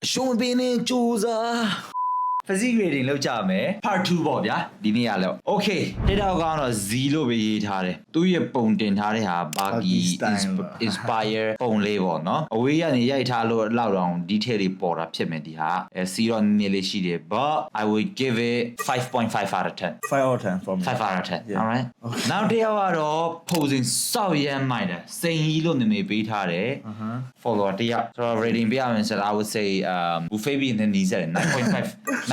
ရှုံးပင်းနေကြိုးစား physique rating လောက်ကြမယ် part 2ပေါ့ဗျာဒီနေ့ရလောက် okay တစ်တော့ကတော့ Z လို့ပဲရေးထားတယ်သူရဲ့ပုံတင်ထားတဲ့ဟာ Baki inspire ပုံလေးပေါ့နော်အဝေးကနေရိုက်ထားလို့လောက်တော့ detail တွေပေါ်တာဖြစ်မယ်ဒီဟာစီတော့နည်းနည်းလေးရှိတယ် but I would give it 5.5 out of 10 5 out of 10 from me 5 out of 10 alright နောက်တစ်ယောက်ကတော့ posing စောက်ရမ်းမိုက်တယ်စိန်ကြီးလို့နာမည်ပေးထားတယ် follower တစ်ယောက်ဆိုတော့ rating ပေးရမယ်ဆိုတော့ I would say buffet ပြီးနေနေစတယ်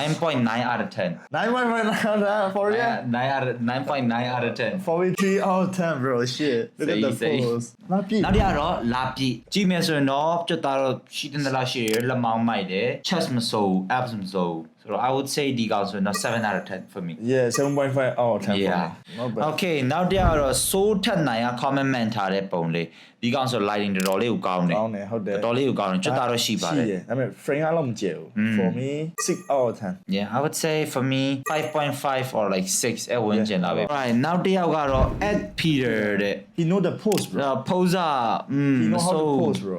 9.9 out of 10 9.5 out of 10 for real 9.9 out of 10 43 out of 10 bro shit look at the pose လာပြည့် နောက်တစ်ယောက်တော့လာပြည့်ကြည့်မယ်ဆိုရင်တော့ကျွတ်သားတော့ရှိတဲ့လားရှိရလက်မောင်းမိုက်တယ် chest မစိုး abs မစိုး so I would say ဒီကောင်ဆိုတော့ 7 out of 10 for me yeah 7.5 out of 10 yeah for me not bad okay နောက်တစ်ယောက်တော့ soul ထက်နိုင်ရ comment မှန်ထားတဲ့ပုံလေးဒီကောင်ဆို lighting တော်တော်လေးကိုကောင်းတယ် ကောင်းတယ်ဟုတ်တယ် တော်တော်လေးကိုကောင်းတယ်ကျွတ်သားတော့ရှိပါတယ် ဒါပေမဲ့ frame အလုံးမကျဘူး for me 6 out of 10 yeah I would say for me 5.5 or like 6အဲ့ဝင်ကျင်လာပဲ right နောက်တစ်ယောက်ကတော့ Ed Peter တဲ့ he know the pose bro pose he know how to pose bro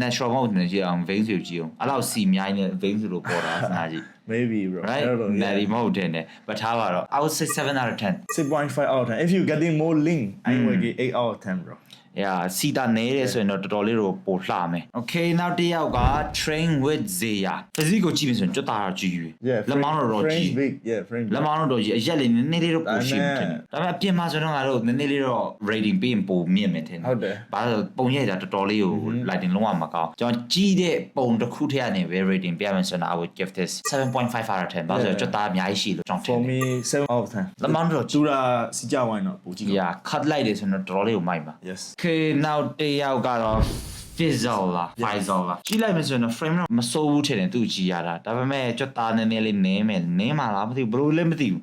natural mode နဲ့ကြည့်အောင် vein စုကြည့်အောင်အဲ့လောက်စီမြိုင်းနေ vein စုလို့ပေါ်တာစနာကြည့် maybe bro right natty mode တင်တယ် but ထားပါတော့ I would say 7 out of 10 6.5 out of 10 if you getting more link I will give 8 out of 10 bro yeah စီတာနေတယ်ဆိုရင်တော့တော်တော်လေးတော့ပိုလှမယ် okay နောက်တစ်ယောက်က train with Zaya physique ကိုကြည့်ပြီဆိုရင်ကြွတာကြည့်ရွေး yeah လက်မောင်းတော့ကြည့် big yeah frame လက်မောင်းတော့ကြည့်အရက်လေးနည်းနည်းလေးတော့ပိုရှိမှထင်တယ်ဒါပေမဲ့အပြင်မှာဆိုတော့ငါတို့နည်းနည်းလေးတော့ rating ပေးရင်ပိုမြင့်မယ်ထင်တယ် ဟုတ်တယ် ဘာလို့ပုံရိုက်တာတော်တော်လေးကို lighting လုံးဝမကောင်းကျွန်တော်ကြီးတဲ့ပုံတစ်ခုထည့်ရနေပဲ rating ပြရမယ်ဆိုတော့ I would give this 7.5 out of 10ဘာလို့လဲကြွတာအများကြီးရှိလို့ကျွန်တော်ထင် for တယ် me 7 out of 10 လက်မောင်းတော့ သူရာစီကြဝိုင်းတော့ပိုကြည့် yeah cut လိုက်တယ်ဆိုတော့တော်တော်လေးကိုမိုက်ပါ yes okay နောက်တစ်ယောက်ကတော့ Fizzle လား Fizzle လားကြည့်လိုက်မယ်ဆိုရင် frame တော့မစိုးဘူးထင်တယ်သူကြည့်ရတာဒါပေမဲ့ကြွတာနည်းနည်းလေးနင်းမယ်နင်းမှာလားမသိဘူးဘယ်လိုလဲမသိဘူး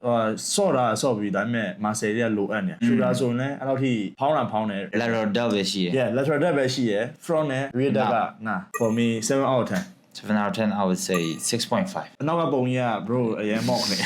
ဆော့တာဆော့ပြီးဒါပေမဲ့မာဆယ်တွေကလိုအပ်နေရှူတာဆိုရင်လည်းအဲ့လောက်ထိဖောင်းတယ် lateral delt ပဲရှိရယ် yeah lateral depth ပဲရှိရယ် front နဲ့ rear depth ကနာ for me 7 out of 10 7 out of 10 I would say 6.5နောက်ကပုံကြီးက bro အရင်မော့နေ